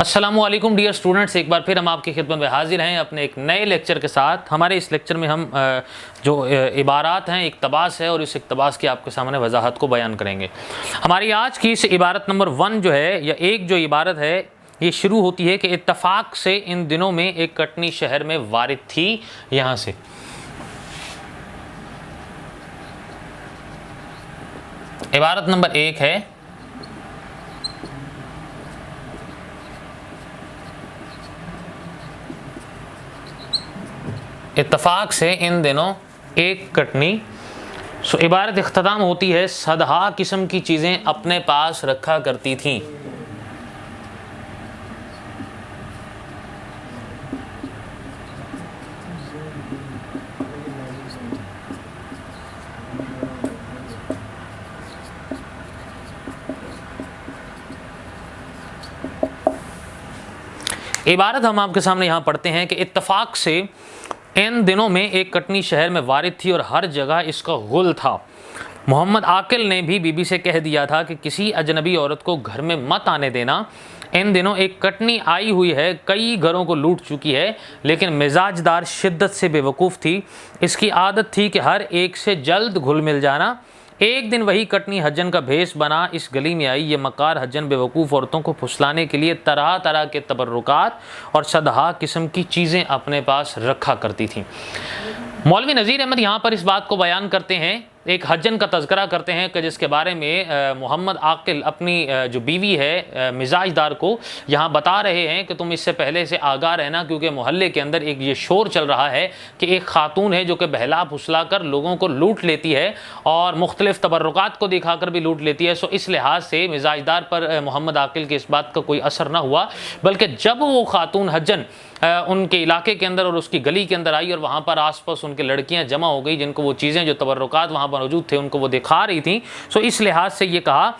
अस्सलामुअलैकुम dear students, एक बार फिर हम आपकी खिदमत में हाजिर हैं अपने एक नए लेक्चर के साथ। हमारे इस लेक्चर में हम जो इबारात हैं, इक़्तिबास है और इस इक़्तिबास की आपके सामने वजाहत को बयान करेंगे। हमारी आज की इस इबारत नंबर 1 जो है, या एक जो इबारत है, ये शुरू होती है कि इत्तफाक से इन दिनों में एक कटनी शहर में वारिद थी। यहाँ से इबारत नंबर 1 है, इत्तफाक से इन दिनों एक कटनी। सो इबारत इख्तिताम होती है, सदहा किस्म की चीज़ें अपने पास रखा करती थीं। इबारत हम आपके सामने यहाँ पढ़ते हैं कि इत्तफाक से इन दिनों में एक कटनी शहर में वारिद थी और हर जगह इसका गुल था। मोहम्मद आकिल ने भी बीबी से कह दिया था कि किसी अजनबी औरत को घर में मत आने देना। इन दिनों एक कटनी आई हुई है, कई घरों को लूट चुकी है, लेकिन मिजाजदार शिद्दत से बेवकूफ़ थी। इसकी आदत थी कि हर एक से जल्द घुल मिल जाना। एक दिन वही कटनी हज्जन का भेष बना इस गली में आई। ये मकार हज्जन बेवकूफ़ औरतों को फुसलाने के लिए तरह तरह के तबर्रुकात और सदहा किस्म की चीज़ें अपने पास रखा करती थीं। मौलवी नज़ीर अहमद यहाँ पर इस बात को बयान करते हैं, एक हज्जन का तज़किरा करते हैं कि जिसके बारे में मोहम्मद आकिल अपनी जो बीवी है मिजाजदार को यहाँ बता रहे हैं कि तुम इससे पहले से आगाह रहना, क्योंकि मोहल्ले के अंदर एक ये शोर चल रहा है कि एक खातून है जो कि बहला फुसला कर लोगों को लूट लेती है और मुख्तलिफ तबर्रुकात को दिखाकर भी लूट लेती है। सो इस लिहाज से मिजाजदार पर मोहम्मद आकिल के इस बात का कोई असर ना हुआ, बल्कि जब वो खातून हज्जन उनके इलाके के अंदर और उसकी गली के अंदर आई और वहाँ पर आसपास उनके लड़कियाँ जमा हो गई, जिनको वो चीज़ें जो तबर्रुकात वहाँ पर मौजूद थे उनको वो दिखा रही थी। सो इस लिहाज से ये कहा,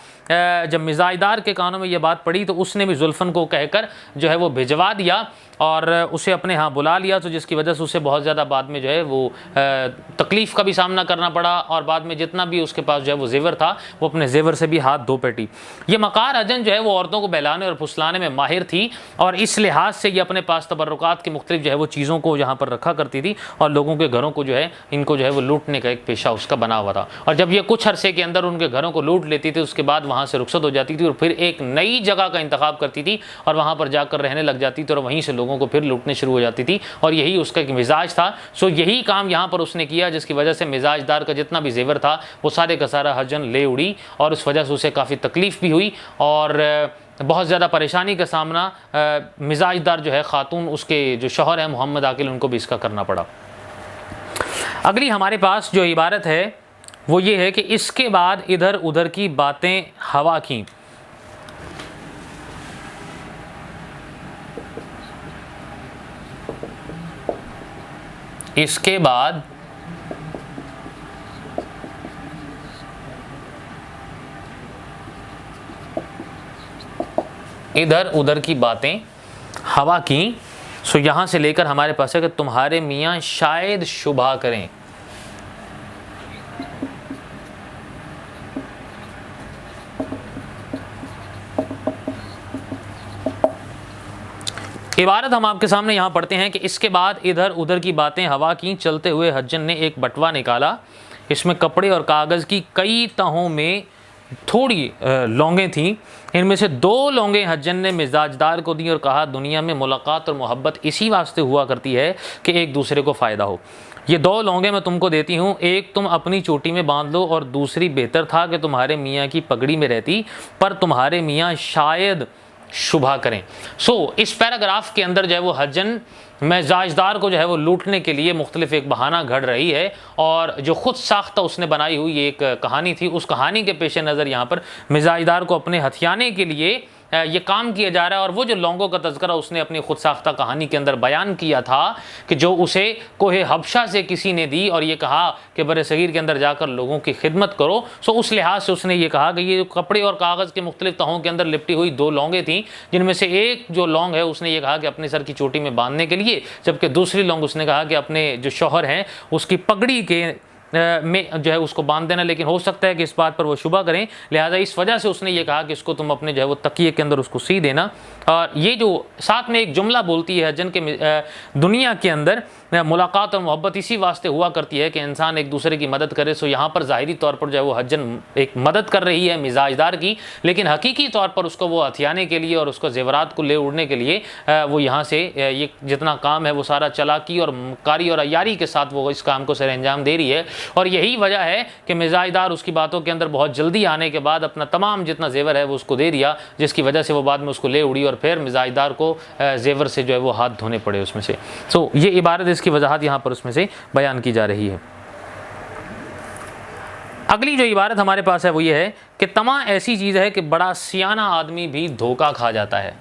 जब मिजाजदार के कानों में ये बात पड़ी तो उसने भी जुल्फ़न को कहकर जो है वो भिजवा दिया और उसे अपने यहाँ बुला लिया। तो जिसकी वजह से उसे बहुत ज़्यादा बाद में जो है वो तकलीफ़ का भी सामना करना पड़ा और बाद में जितना भी उसके पास जो है वो जेवर था वो अपने जेवर से भी हाथ धो बैठी। ये मकार हजन जो है वो औरतों को बहलाने और फुसलाने में माहिर थी और इस लिहाज से ये अपने पास तबर्रुकात की मुख्तलिफ जो है वो चीज़ों को यहाँ पर रखा करती थी और लोगों के घरों को जो है इनको जो है वो लूटने का एक पेशा उसका बना हुआ था। और जब ये कुछ अरसे के अंदर उनके घरों को लूट लेती थी, उसके बाद वहाँ से रुखसत हो जाती थी और फिर एक नई जगह का इंतखाब करती थी और वहाँ पर जाकर रहने लग जाती थी और वहीं से लोगों को फिर लूटने शुरू हो जाती थी और यही उसका एक मिजाज था। सो यही काम यहाँ पर उसने किया, जिसकी वजह से मिजाजदार का जितना भी जेवर था वो सारे का सारा हजन ले उड़ी और उस वजह से उसे काफ़ी तकलीफ़ भी हुई और बहुत ज़्यादा परेशानी का सामना मिजाजदार जो है ख़ातून, उसके जो शौहर है मोहम्मद आकिल, उनको भी इसका करना पड़ा। अगली हमारे पास जो इबारत है वो ये है कि इसके बाद इधर उधर की बातें हवा की। इसके बाद इधर उधर की बातें हवा की। सो यहां से लेकर हमारे पास है कि तुम्हारे मियाँ शायद शुबा करें। इबारत हम आपके सामने यहाँ पढ़ते हैं कि इसके बाद इधर उधर की बातें हवा की। चलते हुए हज्जन ने एक बटवा निकाला, इसमें कपड़े और कागज़ की कई तहों में थोड़ी लौंगें थीं। इनमें से 2 लौंगें हज्जन ने मिजाजदार को दी और कहा, दुनिया में मुलाकात और मोहब्बत इसी वास्ते हुआ करती है कि एक दूसरे को फ़ायदा हो। ये 2 लौंगें मैं तुमको देती हूँ, एक तुम अपनी चोटी में बांध लो और दूसरी बेहतर था कि तुम्हारे मियाँ की पगड़ी में रहती, पर तुम्हारे मियाँ शायद शुभा करें। सो इस पैराग्राफ के अंदर जो है वो हज्जन मिजाजदार को जो है वो लूटने के लिए मुख्तलिफ एक बहाना घड़ रही है और जो ख़ुद साख्ता उसने बनाई हुई एक कहानी थी, उस कहानी के पेश नज़र यहाँ पर मिजाजदार को अपने हथियाने के लिए ये काम किया जा रहा है। और वो जो लौंगों का तज़किरा उसने अपनी खुद साख्ता कहानी के अंदर बयान किया था कि जो उसे कोहे हबशा से किसी ने दी और ये कहा कि बरे सगीर के अंदर जाकर लोगों की खिदमत करो। सो उस लिहाज से उसने ये कहा कि ये कपड़े और कागज़ के मुख्तलिफ तहों के अंदर लिपटी हुई 2 लौंगें थीं, जिनमें से एक जो लौंग है उसने ये कहा कि अपने सर की चोटी में बांधने के लिए, जबकि दूसरी लौंग उसने कहा कि अपने जो शौहर हैं उसकी पगड़ी के में जो है उसको बांध देना, लेकिन हो सकता है कि इस बात पर वो शुबा करें, लिहाजा इस वजह से उसने ये कहा कि इसको तुम अपने जो है वो तकिए के अंदर उसको सी देना। और ये जो साथ में एक जुमला बोलती है हज्जन के दुनिया के अंदर मुलाकात और मोहब्बत इसी वास्ते हुआ करती है कि इंसान एक दूसरे की मदद करे। सो यहाँ पर ज़ाहिरी तौर पर जो है वो हज्जन एक मदद कर रही है मिजाजदार की, लेकिन हकीकी तौर पर उसको वो हथियाने के लिए और उसको जेवरात को ले उड़ने के लिए वो यहाँ से ये जितना काम है वो सारा चालाकी और कारी और अयारी के साथ वो इस काम को सर अंजाम दे रही है। और यही वजह है कि मिजाजदार उसकी बातों के अंदर बहुत जल्दी आने के बाद अपना तमाम जितना जेवर है वो उसको दे दिया, जिसकी वजह से वो बाद में उसको ले उड़ी और फिर मिजाजदार को जेवर से जो है वो हाथ धोने पड़े उसमें से। सो ये इबारत इसकी वजाहत यहाँ पर उसमें से बयान की जा रही है। अगली जो इबारत हमारे पास है वो ये है कि तमा ऐसी चीज़ है कि बड़ा सियाना आदमी भी धोखा खा जाता है।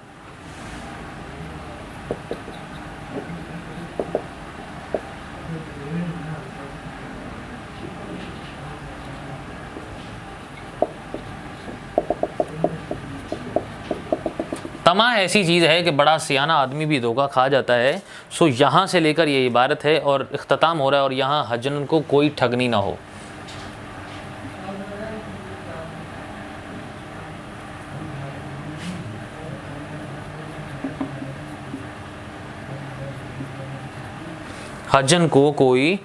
तमा ऐसी चीज़ है कि बड़ा सियाना आदमी भी धोखा खा जाता है। सो यहाँ से लेकर ये इबारत है और इख्तिताम हो रहा है, और यहाँ हज्जन को कोई ठगनी ना हो। हज्जन को कोई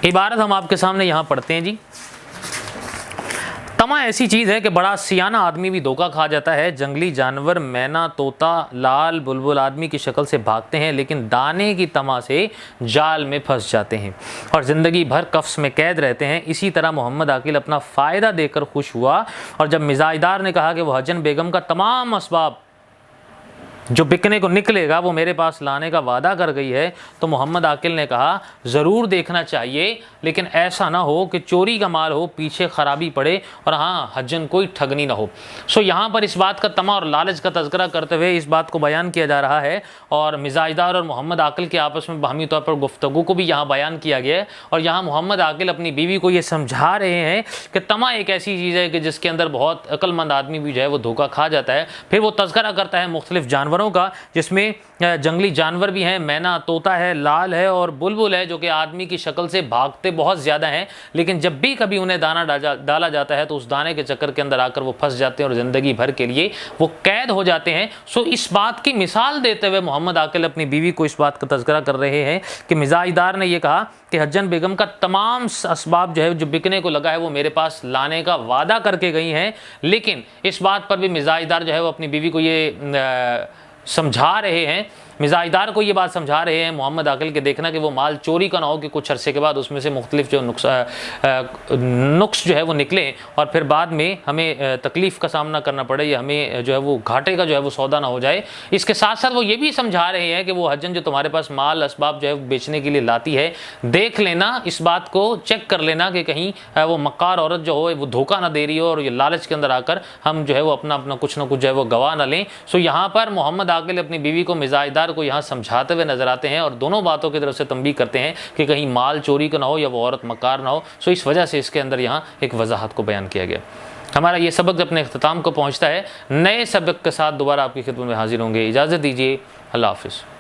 इबारत हम आपके सामने यहाँ पढ़ते हैं जी। तमा ऐसी चीज़ है कि बड़ा सियाना आदमी भी धोखा खा जाता है। जंगली जानवर मैना, तोता, लाल, बुलबुल आदमी की शक्ल से भागते हैं, लेकिन दाने की तमा से जाल में फंस जाते हैं और ज़िंदगी भर कफ्स में कैद रहते हैं। इसी तरह मोहम्मद आकिल अपना फ़ायदा देकर खुश हुआ, और जब मिजाजदार ने कहा कि वह हज्जन बेगम का तमाम असबाब जो बिकने को निकलेगा वो मेरे पास लाने का वादा कर गई है, तो मोहम्मद आकिल ने कहा ज़रूर देखना चाहिए, लेकिन ऐसा ना हो कि चोरी का माल हो, पीछे ख़राबी पड़े, और हाँ हज्जन कोई ठगनी ना हो। सो यहाँ पर इस बात का तमा और लालच का तज़किरा करते हुए इस बात को बयान किया जा रहा है, और मिजाजदार और मोहम्मद आकिल के आपस में बाहमी तौर पर गुफ्तगू को भी यहाँ बयान किया गया है। और यहाँ मोहम्मद आकिल अपनी बीवी को ये समझा रहे हैं कि तमा एक ऐसी चीज़ है कि जिसके अंदर बहुत अक्लमंद आदमी भी जो है वो धोखा खा जाता है। फिर वो तज़किरा करता है मुख्तलिफ जानवरों का, जिसमें जंगली जानवर भी हैं, मैना, तोता है, लाल है और बुलबुल है, जो कि आदमी की शक्ल से भागते बहुत ज़्यादा हैं, लेकिन जब भी कभी उन्हें दाना डाला जाता है तो उस दाने के चक्कर के अंदर आकर वो फंस जाते हैं और ज़िंदगी भर के लिए वो कैद हो जाते हैं। सो इस बात की मिसाल देते हुए मोहम्मद आकिल अपनी बीवी को इस बात का तज़किरा कर रहे हैं कि मिजाजदार ने यह कहा कि हज्जन बेगम का तमाम असबाब जो है जो बिकने को लगा है वो मेरे पास लाने का वादा करके गई हैं, लेकिन इस बात पर भी मिजाजदार जो है वो अपनी बीवी को ये समझा रहे हैं, मिजाजदार को ये बात समझा रहे हैं मोहम्मद आकिल के देखना कि वो माल चोरी का ना हो कि कुछ अरसे के बाद उसमें से मुख्तलिफ जो नुक्स जो है वो निकले और फिर बाद में हमें तकलीफ़ का सामना करना पड़े या हमें जो है वो घाटे का जो है वो सौदा ना हो जाए। इसके साथ साथ वो ये भी समझा रहे हैं कि वो हज्जन जो तुम्हारे पास माल असबाब जो है बेचने के लिए लाती है, देख लेना, इस बात को चेक कर लेना कि कहीं वो मक्कार औरत जो हो वो धोखा ना दे रही हो और ये लालच के अंदर आकर हम जो है वो अपना कुछ ना कुछ जो है वो गवा ना लें। सो यहाँ पर मोहम्मद आकिल अपनी बीवी को मिजाजदार को यहाँ समझाते हुए नजर आते हैं और दोनों बातों की तरफ से तंबीह करते हैं कि कहीं माल चोरी का ना हो या वो औरत मक्कार ना हो। सो इस वजह से इसके अंदर यहाँ एक वजाहत को बयान किया गया। हमारा ये सबक अपने अख्ताम को पहुँचता है। नए सबक के साथ दोबारा आपकी खिदमत में हाजिर होंगे। इजाज़त दीजिए। अल्लाह हाफ़िज़।